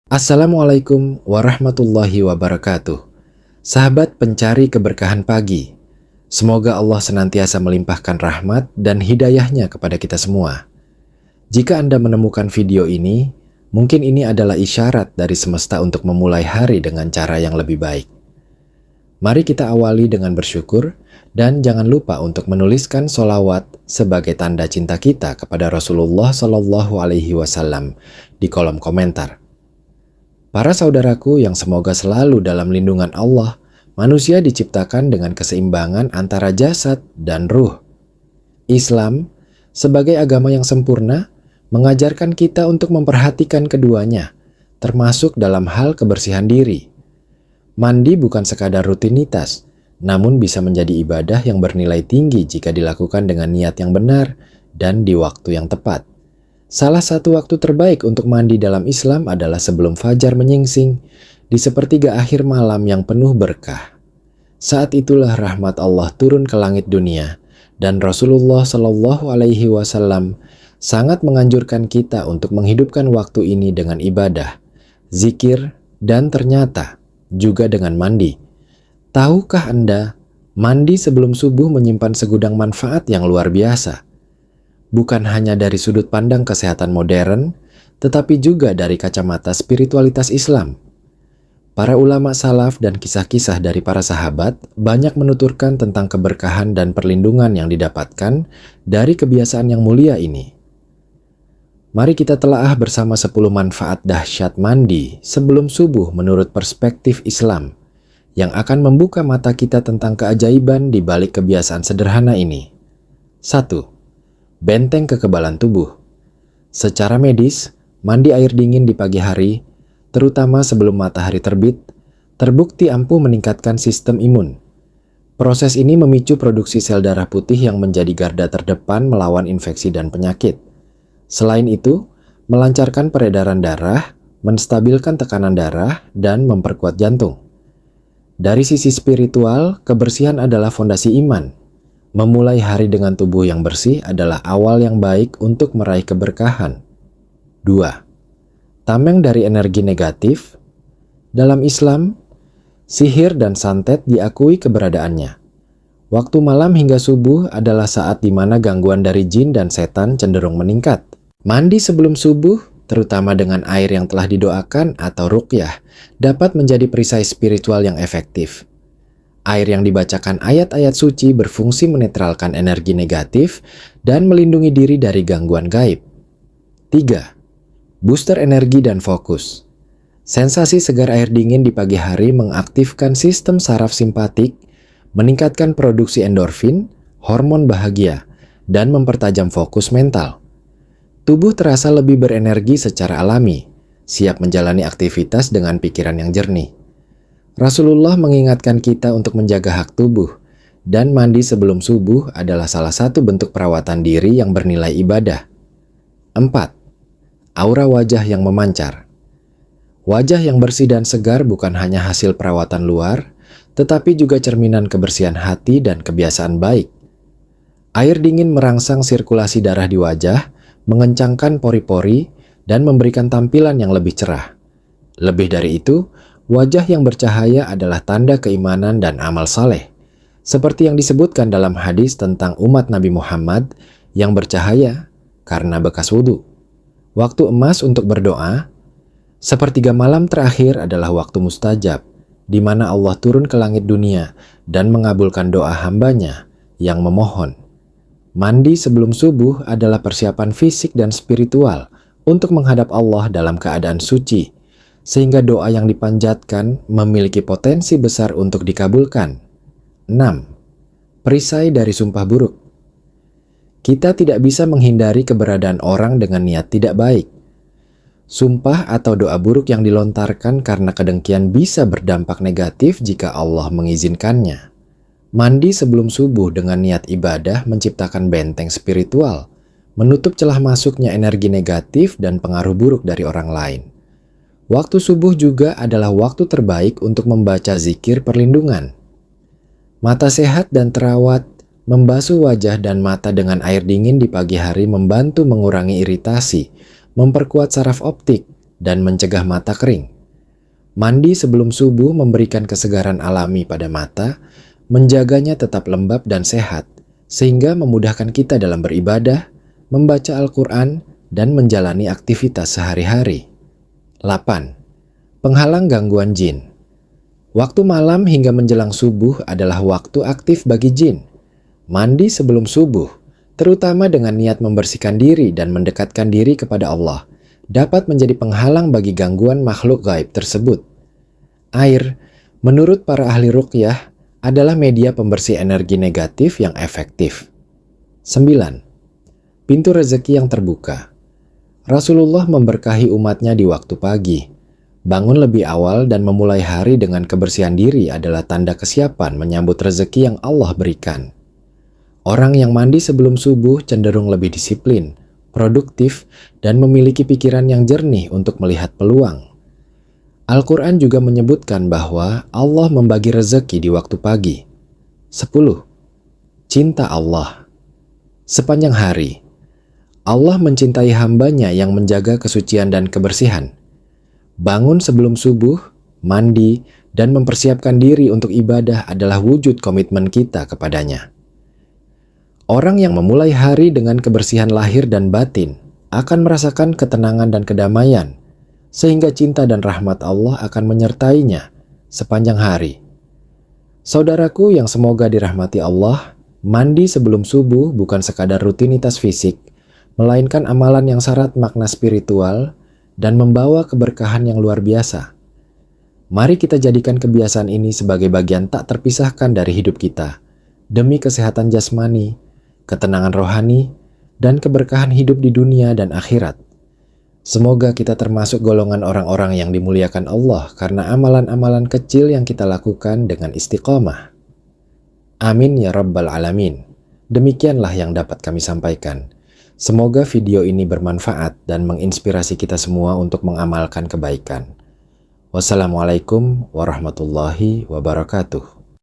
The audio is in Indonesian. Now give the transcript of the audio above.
Assalamualaikum warahmatullahi wabarakatuh. Sahabat pencari keberkahan pagi, semoga Allah senantiasa melimpahkan rahmat dan hidayahnya kepada kita semua. Jika Anda menemukan video ini, mungkin ini adalah isyarat dari semesta untuk memulai hari dengan cara yang lebih baik. Mari kita awali dengan bersyukur dan jangan lupa untuk menuliskan sholawat sebagai tanda cinta kita kepada Rasulullah Shallallahu Alaihi Wasallam di kolom komentar. Para saudaraku yang semoga selalu dalam lindungan Allah, manusia diciptakan dengan keseimbangan antara jasad dan ruh. Islam, sebagai agama yang sempurna, mengajarkan kita untuk memperhatikan keduanya, termasuk dalam hal kebersihan diri. Mandi bukan sekadar rutinitas, namun bisa menjadi ibadah yang bernilai tinggi jika dilakukan dengan niat yang benar dan di waktu yang tepat. Salah satu waktu terbaik untuk mandi dalam Islam adalah sebelum fajar menyingsing, di sepertiga akhir malam yang penuh berkah. Saat itulah rahmat Allah turun ke langit dunia, dan Rasulullah Shallallahu Alaihi Wasallam sangat menganjurkan kita untuk menghidupkan waktu ini dengan ibadah, zikir, dan ternyata juga dengan mandi. Tahukah Anda, mandi sebelum subuh menyimpan segudang manfaat yang luar biasa. Bukan hanya dari sudut pandang kesehatan modern, tetapi juga dari kacamata spiritualitas Islam. Para ulama salaf dan kisah-kisah dari para sahabat banyak menuturkan tentang keberkahan dan perlindungan yang didapatkan dari kebiasaan yang mulia ini. Mari kita telaah bersama 10 manfaat dahsyat mandi sebelum subuh menurut perspektif Islam yang akan membuka mata kita tentang keajaiban di balik kebiasaan sederhana ini. 1. Benteng kekebalan tubuh. Secara medis, mandi air dingin di pagi hari, terutama sebelum matahari terbit, terbukti ampuh meningkatkan sistem imun. Proses ini memicu produksi sel darah putih yang menjadi garda terdepan melawan infeksi dan penyakit. Selain itu, melancarkan peredaran darah, menstabilkan tekanan darah, dan memperkuat jantung. Dari sisi spiritual, kebersihan adalah fondasi iman. Memulai hari dengan tubuh yang bersih adalah awal yang baik untuk meraih keberkahan. 2. Tameng dari energi negatif. Dalam Islam, sihir dan santet diakui keberadaannya. Waktu malam hingga subuh adalah saat di mana gangguan dari jin dan setan cenderung meningkat. Mandi sebelum subuh, terutama dengan air yang telah didoakan atau ruqyah, dapat menjadi perisai spiritual yang efektif. Air yang dibacakan ayat-ayat suci berfungsi menetralkan energi negatif dan melindungi diri dari gangguan gaib. 3. Booster energi dan fokus. Sensasi segar air dingin di pagi hari mengaktifkan sistem saraf simpatik, meningkatkan produksi endorfin, hormon bahagia, dan mempertajam fokus mental. Tubuh terasa lebih berenergi secara alami, siap menjalani aktivitas dengan pikiran yang jernih. Rasulullah mengingatkan kita untuk menjaga hak tubuh, dan mandi sebelum subuh adalah salah satu bentuk perawatan diri yang bernilai ibadah. 4. Aura wajah yang memancar. Wajah yang bersih dan segar bukan hanya hasil perawatan luar, tetapi juga cerminan kebersihan hati dan kebiasaan baik. Air dingin merangsang sirkulasi darah di wajah, mengencangkan pori-pori, dan memberikan tampilan yang lebih cerah. Lebih dari itu, wajah yang bercahaya adalah tanda keimanan dan amal saleh. Seperti yang disebutkan dalam hadis tentang umat Nabi Muhammad yang bercahaya karena bekas wudhu. Waktu emas untuk berdoa, sepertiga malam terakhir adalah waktu mustajab, di mana Allah turun ke langit dunia dan mengabulkan doa hambanya yang memohon. Mandi sebelum subuh adalah persiapan fisik dan spiritual untuk menghadap Allah dalam keadaan suci, sehingga doa yang dipanjatkan memiliki potensi besar untuk dikabulkan. 6. Perisai dari sumpah buruk. Kita tidak bisa menghindari keberadaan orang dengan niat tidak baik. Sumpah atau doa buruk yang dilontarkan karena kedengkian bisa berdampak negatif jika Allah mengizinkannya. Mandi sebelum subuh dengan niat ibadah menciptakan benteng spiritual, menutup celah masuknya energi negatif dan pengaruh buruk dari orang lain. Waktu subuh juga adalah waktu terbaik untuk membaca zikir perlindungan. Mata sehat dan terawat, membasuh wajah dan mata dengan air dingin di pagi hari membantu mengurangi iritasi, memperkuat saraf optik, dan mencegah mata kering. Mandi sebelum subuh memberikan kesegaran alami pada mata, menjaganya tetap lembab dan sehat, sehingga memudahkan kita dalam beribadah, membaca Al-Quran, dan menjalani aktivitas sehari-hari. 8. Penghalang gangguan jin. Waktu malam hingga menjelang subuh adalah waktu aktif bagi jin. Mandi sebelum subuh, terutama dengan niat membersihkan diri dan mendekatkan diri kepada Allah, dapat menjadi penghalang bagi gangguan makhluk gaib tersebut. Air, menurut para ahli ruqyah, adalah media pembersih energi negatif yang efektif. 9. Pintu rezeki yang terbuka. Rasulullah memberkahi umatnya di waktu pagi. Bangun lebih awal dan memulai hari dengan kebersihan diri adalah tanda kesiapan menyambut rezeki yang Allah berikan. Orang yang mandi sebelum subuh cenderung lebih disiplin, produktif, dan memiliki pikiran yang jernih untuk melihat peluang. Al-Quran juga menyebutkan bahwa Allah membagi rezeki di waktu pagi. 10. Cinta Allah. Sepanjang hari, Allah mencintai hambanya yang menjaga kesucian dan kebersihan. Bangun sebelum subuh, mandi, dan mempersiapkan diri untuk ibadah adalah wujud komitmen kita kepadanya. Orang yang memulai hari dengan kebersihan lahir dan batin akan merasakan ketenangan dan kedamaian, sehingga cinta dan rahmat Allah akan menyertainya sepanjang hari. Saudaraku yang semoga dirahmati Allah, mandi sebelum subuh bukan sekadar rutinitas fisik, melainkan amalan yang syarat makna spiritual dan membawa keberkahan yang luar biasa. Mari kita jadikan kebiasaan ini sebagai bagian tak terpisahkan dari hidup kita, demi kesehatan jasmani, ketenangan rohani, dan keberkahan hidup di dunia dan akhirat. Semoga kita termasuk golongan orang-orang yang dimuliakan Allah karena amalan-amalan kecil yang kita lakukan dengan istiqomah. Amin ya Rabbal Alamin. Demikianlah yang dapat kami sampaikan. Semoga video ini bermanfaat dan menginspirasi kita semua untuk mengamalkan kebaikan. Wassalamualaikum warahmatullahi wabarakatuh.